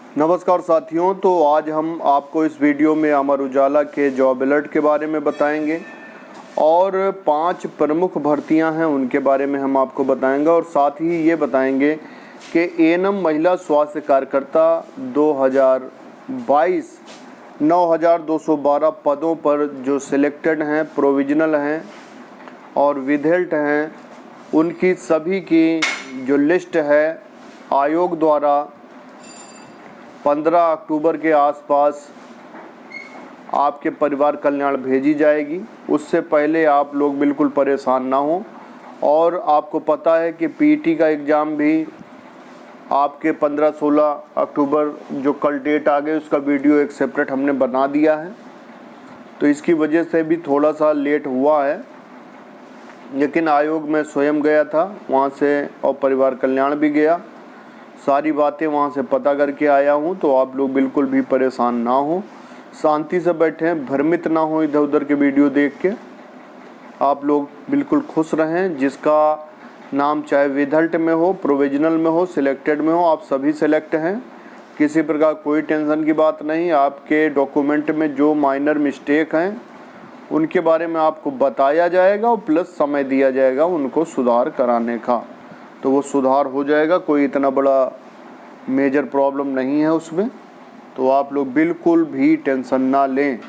नमस्कार साथियों। तो आज हम आपको इस वीडियो में अमर उजाला के जॉब अलर्ट के बारे में बताएंगे और 5 प्रमुख भर्तियां हैं उनके बारे में हम आपको बताएंगे और साथ ही ये बताएंगे कि एएनएम महिला स्वास्थ्य कार्यकर्ता 2022 9,212 पदों पर जो सिलेक्टेड हैं, प्रोविजनल हैं और विधेल्ट हैं, उनकी सभी की जो लिस्ट है आयोग द्वारा 15 अक्टूबर के आसपास आपके परिवार कल्याण भेजी जाएगी। उससे पहले आप लोग बिल्कुल परेशान ना हो। और आपको पता है कि पीटी का एग्ज़ाम भी आपके 15-16 अक्टूबर जो कल डेट आ गई उसका वीडियो एक सेपरेट हमने बना दिया है, तो इसकी वजह से भी थोड़ा सा लेट हुआ है। लेकिन आयोग में स्वयं गया था वहाँ से और परिवार कल्याण भी गया, सारी बातें वहाँ से पता करके आया हूँ। तो आप लोग बिल्कुल भी परेशान ना हो, शांति से बैठें, भ्रमित ना हो इधर उधर के वीडियो देख के। आप लोग बिल्कुल खुश रहें। जिसका नाम चाहे विधल्ट में हो, प्रोविजनल में हो, सिलेक्टेड में हो, आप सभी सेलेक्ट हैं। किसी प्रकार कोई टेंशन की बात नहीं। आपके डॉक्यूमेंट में जो माइनर मिस्टेक हैं उनके बारे में आपको बताया जाएगा और प्लस समय दिया जाएगा उनको सुधार कराने का, तो वो सुधार हो जाएगा। कोई इतना बड़ा मेजर प्रॉब्लम नहीं है उसमें, तो आप लोग बिल्कुल भी टेंशन ना लें।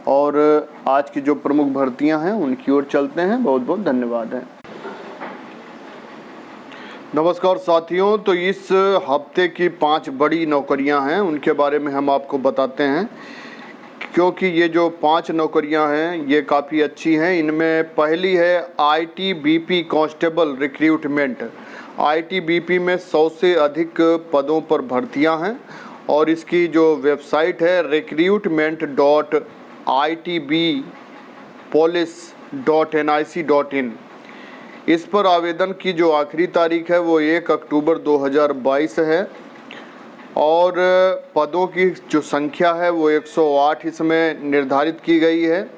और आज की जो प्रमुख भर्तियां हैं उनकी ओर चलते हैं। बहुत बहुत धन्यवाद है। नमस्कार साथियों। तो इस हफ्ते की 5 बड़ी नौकरियां हैं उनके बारे में हम आपको बताते हैं, क्योंकि ये जो 5 नौकरियां हैं ये काफ़ी अच्छी हैं। इनमें पहली है आईटीबीपी कांस्टेबल रिक्रूटमेंट। आईटीबीपी में 100 से अधिक पदों पर भर्तियां हैं और इसकी जो वेबसाइट है recruitment.itbpolice.nic.in, इस पर आवेदन की जो आखिरी तारीख है वो 1 अक्टूबर 2022 है और पदों की जो संख्या है वो 108 इसमें निर्धारित की गई है।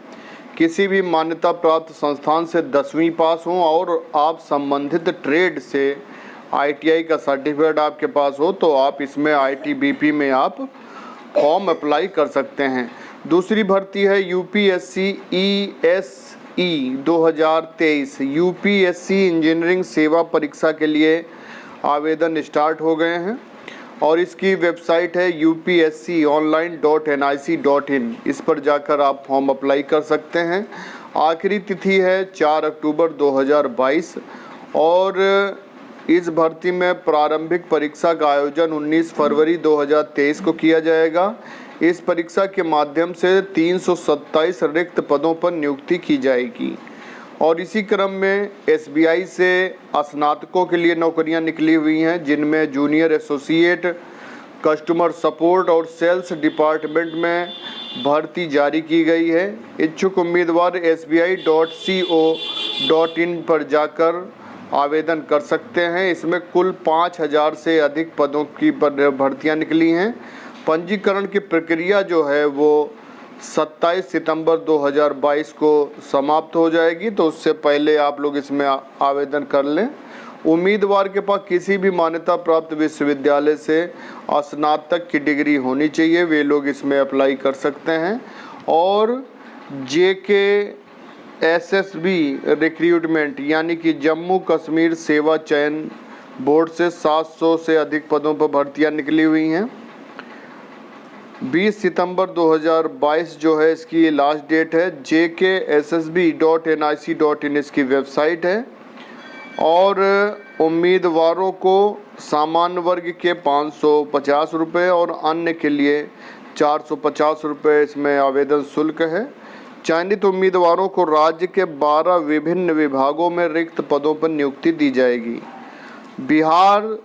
किसी भी मान्यता प्राप्त संस्थान से 10वीं पास हों और आप संबंधित ट्रेड से आईटीआई का सर्टिफिकेट आपके पास हो तो आप इसमें आईटीबीपी में आप फॉर्म अप्लाई कर सकते हैं। दूसरी भर्ती है यूपीएससी ईएसई 2023। यूपीएससी इंजीनियरिंग सेवा परीक्षा के लिए आवेदन स्टार्ट हो गए हैं और इसकी वेबसाइट है upsconline.nic.in। इस पर जाकर आप फॉर्म अप्लाई कर सकते हैं। आखिरी तिथि है 4 अक्टूबर 2022 और इस भर्ती में प्रारंभिक परीक्षा का आयोजन 19 फरवरी 2023 को किया जाएगा। इस परीक्षा के माध्यम से 327 रिक्त पदों पर नियुक्ति की जाएगी। और इसी क्रम में एसबीआई से स्नातकों के लिए नौकरियां निकली हुई हैं, जिनमें जूनियर एसोसिएट, कस्टमर सपोर्ट और सेल्स डिपार्टमेंट में भर्ती जारी की गई है। इच्छुक उम्मीदवार sbi.co.in पर जाकर आवेदन कर सकते हैं। इसमें कुल 5,000 से अधिक पदों की भर्तियां निकली हैं। पंजीकरण की प्रक्रिया जो है वो 27 सितंबर 2022 को समाप्त हो जाएगी, तो उससे पहले आप लोग इसमें आवेदन कर लें। उम्मीदवार के पास किसी भी मान्यता प्राप्त विश्वविद्यालय से स्नातक की डिग्री होनी चाहिए, वे लोग इसमें अप्लाई कर सकते हैं। और जेकेएसएसबी रिक्रूटमेंट यानी कि जम्मू कश्मीर सेवा चयन बोर्ड से 700 से अधिक पदों पर भर्तियां निकली हुई हैं। 20 सितंबर 2022 जो है इसकी लास्ट डेट है। jkssb.nic.in इसकी वेबसाइट है और उम्मीदवारों को सामान्य वर्ग के 550 रुपये और अन्य के लिए 450 रुपये इसमें आवेदन शुल्क है। चयनित उम्मीदवारों को राज्य के 12 विभिन्न विभागों में रिक्त पदों पर नियुक्ति दी जाएगी। बिहार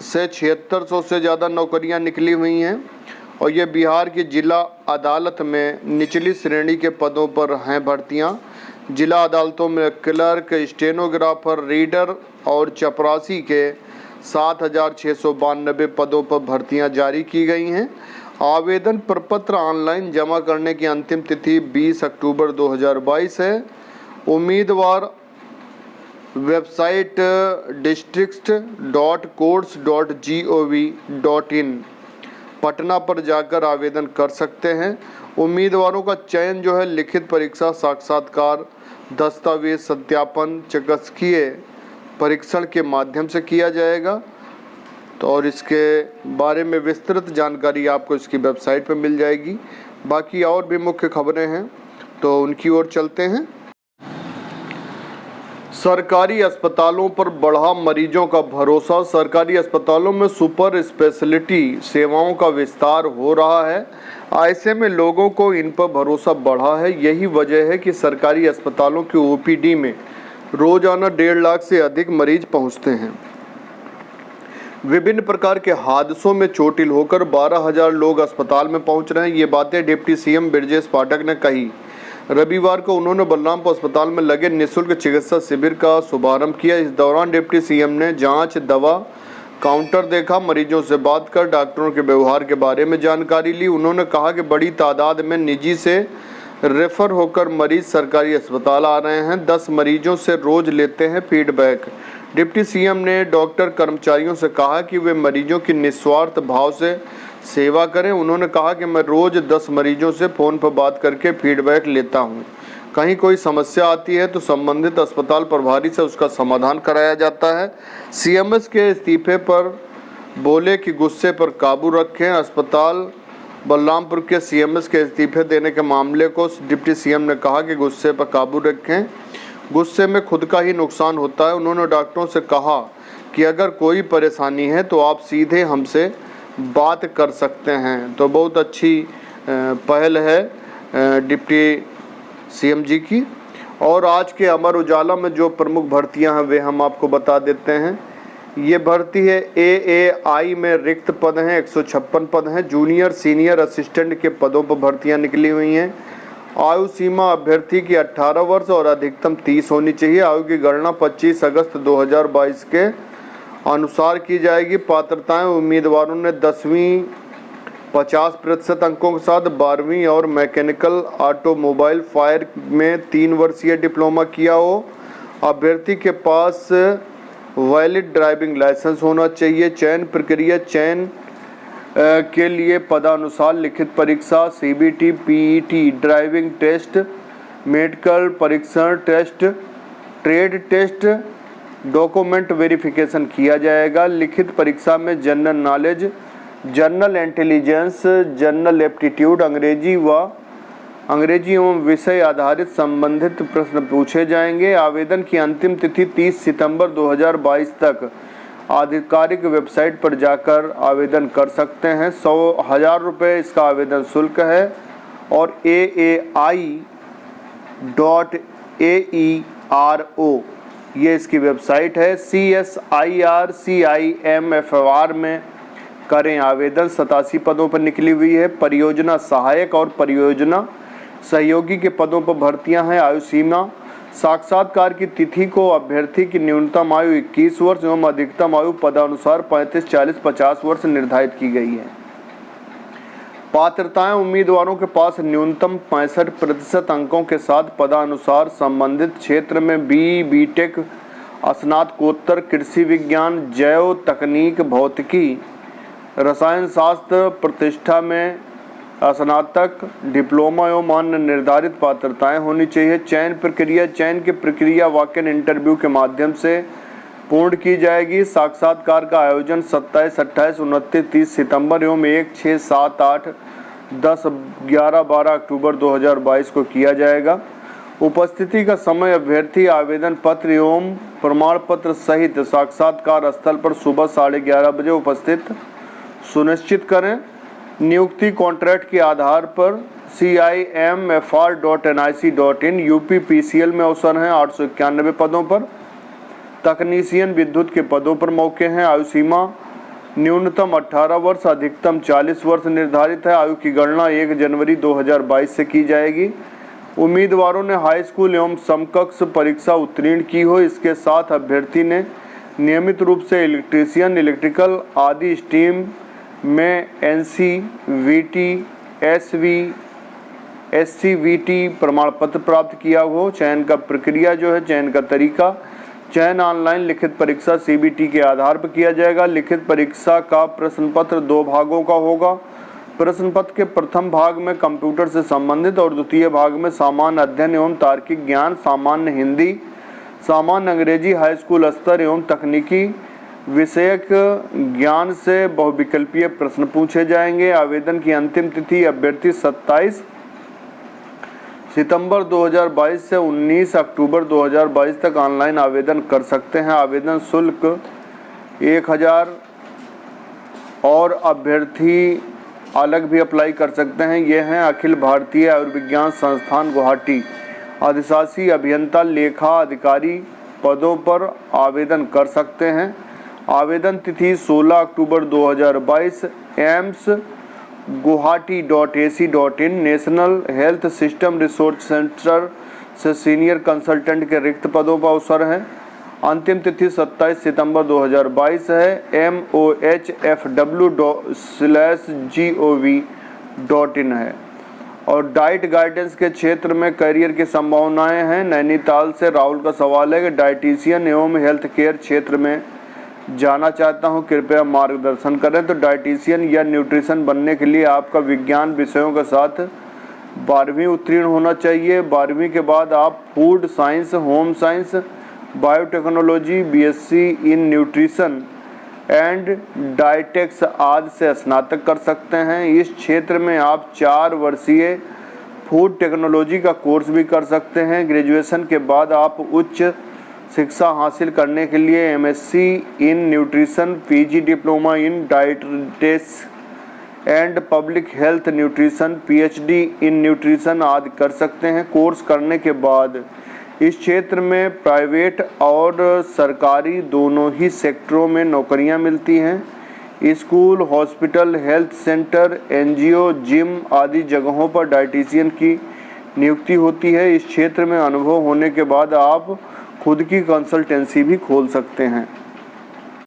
से 7600 से ज़्यादा नौकरियां निकली हुई हैं और ये बिहार की जिला अदालत में निचली श्रेणी के पदों पर हैं भर्तियां। जिला अदालतों में क्लर्क, स्टेनोग्राफर, रीडर और चपरासी के 7,692 पदों पर भर्तियां जारी की गई हैं। आवेदन प्रपत्र ऑनलाइन जमा करने की अंतिम तिथि 20 अक्टूबर 2022 है। उम्मीदवार वेबसाइट districts.courts.gov.in पटना पर जाकर आवेदन कर सकते हैं। उम्मीदवारों का चयन जो है लिखित परीक्षा, साक्षात्कार, दस्तावेज सत्यापन, चिकित्सकीय परीक्षण के माध्यम से किया जाएगा। तो और इसके बारे में विस्तृत जानकारी आपको इसकी वेबसाइट पर मिल जाएगी। बाकी और भी मुख्य खबरें हैं तो उनकी ओर चलते हैं। सरकारी अस्पतालों पर बढ़ा मरीजों का भरोसा। सरकारी अस्पतालों में सुपर स्पेशलिटी सेवाओं का विस्तार हो रहा है। ऐसे में लोगों को इन पर भरोसा बढ़ा है। यही वजह है कि सरकारी अस्पतालों की ओपीडी में रोजाना 1.5 लाख से अधिक मरीज पहुंचते हैं। विभिन्न प्रकार के हादसों में चोटिल होकर 12,000 लोग अस्पताल में पहुंच रहे हैं। ये बातें डिप्टी सीएम ब्रजेश पाठक ने कही। रविवार को उन्होंने बलरामपुर अस्पताल में लगे निःशुल्क चिकित्सा शिविर का शुभारंभ किया। इस दौरान डिप्टी सीएम ने जांच, दवा काउंटर देखा, मरीजों से बात कर डॉक्टरों के व्यवहार के बारे में जानकारी ली। उन्होंने कहा कि बड़ी तादाद में निजी से रेफर होकर मरीज सरकारी अस्पताल आ रहे हैं। 10 मरीजों से रोज लेते हैं फीडबैक। डिप्टी सीएम ने डॉक्टर कर्मचारियों से कहा कि वे मरीजों की निस्वार्थ भाव से सेवा करें। उन्होंने कहा कि मैं रोज 10 मरीजों से फ़ोन पर बात करके फीडबैक लेता हूं। कहीं कोई समस्या आती है तो संबंधित अस्पताल प्रभारी से उसका समाधान कराया जाता है। सीएमएस के इस्तीफे पर बोले कि गुस्से पर काबू रखें। अस्पताल बलरामपुर के सीएमएस के इस्तीफे देने के मामले को डिप्टी सीएम ने कहा कि गुस्से पर काबू रखें, गुस्से में खुद का ही नुकसान होता है। उन्होंने डॉक्टरों से कहा कि अगर कोई परेशानी है तो आप सीधे हमसे बात कर सकते हैं। तो बहुत अच्छी पहल है डिप्टी सीएम जी की। और आज के अमर उजाला में जो प्रमुख भर्तियां हैं वे हम आपको बता देते हैं। ये भर्ती है एएआई में रिक्त पद हैं, 156 पद हैं। जूनियर सीनियर असिस्टेंट के पदों पर भर्तियां निकली हुई हैं। आयु सीमा अभ्यर्थी की 18 वर्ष और अधिकतम 30 होनी चाहिए। आयु की गणना 25 अगस्त 2022 के अनुसार की जाएगी। पात्रताएं उम्मीदवारों ने 10वीं 50% अंकों के साथ 12वीं और मैकेनिकल ऑटोमोबाइल फायर में 3 वर्षीय डिप्लोमा किया हो। अभ्यर्थी के पास वैलिड ड्राइविंग लाइसेंस होना चाहिए। चयन प्रक्रिया, चयन के लिए पदानुसार लिखित परीक्षा, CBT, PET, driving test, medical परीक्षण test, trade test, document verification किया जाएगा। लिखित परीक्षा में general knowledge, general intelligence, general aptitude, अंग्रेजी एवं विषय आधारित संबंधित प्रश्न पूछे जाएंगे। आवेदन की अंतिम तिथि 30 सितंबर 2022 तक आधिकारिक वेबसाइट पर जाकर आवेदन कर सकते हैं। 100,000 रुपये इसका आवेदन शुल्क है। और aai.aero ये इसकी वेबसाइट है। CSIR-CIMFR में करें आवेदन। 87 पदों पर निकली हुई है। परियोजना सहायक और परियोजना सहयोगी के पदों पर भर्तियां हैं। आयु सीमा, साक्षात्कार की तिथि को अभ्यर्थी की न्यूनतम आयु 21 वर्ष एवं अधिकतम आयु पदानुसार 35, 40, 50 वर्ष निर्धारित की गई है। पात्रताएं उम्मीदवारों के पास न्यूनतम 65% अंकों के साथ पदानुसार संबंधित क्षेत्र में बीटेक, स्नातकोत्तर कृषि विज्ञान, जैव तकनीक, भौतिकी, रसायन शास्त्र प्रतिष्ठा में स्नातक, डिप्लोमा एवं अन्य निर्धारित पात्रताएं होनी चाहिए। चयन की प्रक्रिया वॉक इन इंटरव्यू के माध्यम से पूर्ण की जाएगी। साक्षात्कार का आयोजन 27, 28, 29, 30 सितंबर एवं 1, 6, 7, 8, 10, 11, 12 अक्टूबर 2022 को किया जाएगा। उपस्थिति का समय अभ्यर्थी आवेदन पत्र एवं प्रमाण पत्र सहित साक्षात्कार स्थल पर सुबह 11:30 बजे उपस्थित सुनिश्चित करें। नियुक्ति कॉन्ट्रैक्ट के आधार पर CIMFR.nic.in UPPCL में अवसर हैं। 891 पदों पर तकनीशियन विद्युत के पदों पर मौके हैं। आयु सीमा न्यूनतम 18 वर्ष, अधिकतम 40 वर्ष निर्धारित है। आयु की गणना 1 जनवरी 2022 से की जाएगी। उम्मीदवारों ने हाई स्कूल एवं समकक्ष परीक्षा उत्तीर्ण की हो। इसके साथ अभ्यर्थी ने नियमित रूप से इलेक्ट्रीशियन, इलेक्ट्रिकल आदि स्ट्रीम में NCVT, SCVT प्रमाण पत्र प्राप्त किया हो। चयन का प्रक्रिया जो है, चयन का तरीका, चयन ऑनलाइन लिखित परीक्षा CBT के आधार पर किया जाएगा। लिखित परीक्षा का प्रश्न पत्र 2 भागों का होगा। प्रश्न पत्र के प्रथम भाग में कंप्यूटर से संबंधित और द्वितीय भाग में सामान्य अध्ययन एवं तार्किक ज्ञान, सामान्य हिंदी, सामान्य अंग्रेजी, हाई स्कूल स्तर एवं तकनीकी विषयक ज्ञान से बहुविकल्पीय प्रश्न पूछे जाएंगे। आवेदन की अंतिम तिथि अभ्यर्थी 27 सितंबर 2022 से 19 अक्टूबर 2022 तक ऑनलाइन आवेदन कर सकते हैं। आवेदन शुल्क 1000 और अभ्यर्थी अलग भी अप्लाई कर सकते हैं। ये हैं अखिल भारतीय आयुर्विज्ञान संस्थान गुवाहाटी, अधिशासी अभियंता लेखा अधिकारी पदों पर आवेदन कर सकते हैं। आवेदन तिथि 16 अक्टूबर 2022 AIIMS guwahati.ac.in national health system resource centre से सीनियर कंसल्टेंट के रिक्त पदों पर अवसर हैं। अंतिम तिथि 27 सितंबर 2022 है। mohfw/gov.in है। और डाइट गाइडेंस के क्षेत्र में करियर की संभावनाएं हैं। नैनीताल से राहुल का सवाल है कि डाइटिशियन एवं हेल्थ केयर क्षेत्र में जाना चाहता हूं, कृपया मार्गदर्शन करें। तो डाइटिशियन या न्यूट्रिशन बनने के लिए आपका विज्ञान विषयों के साथ 12वीं उत्तीर्ण होना चाहिए। 12वीं के बाद आप food science, home science, biotechnology, BSc in nutrition and dietetics आदि से स्नातक कर सकते हैं। इस क्षेत्र में आप 4 वर्षीय फूड टेक्नोलॉजी का कोर्स भी कर सकते हैं। ग्रेजुएशन के बाद आप उच्च शिक्षा हासिल करने के लिए MSc in nutrition, PG diploma in dietetics and public health nutrition, PhD in nutrition आदि कर सकते हैं। कोर्स करने के बाद इस क्षेत्र में प्राइवेट और सरकारी दोनों ही सेक्टरों में नौकरियां मिलती हैं। School, hospital, health centre, NGO, gym आदि जगहों पर डाइटिशियन की नियुक्ति होती है। इस क्षेत्र में अनुभव होने के बाद आप खुद की कंसल्टेंसी भी खोल सकते हैं।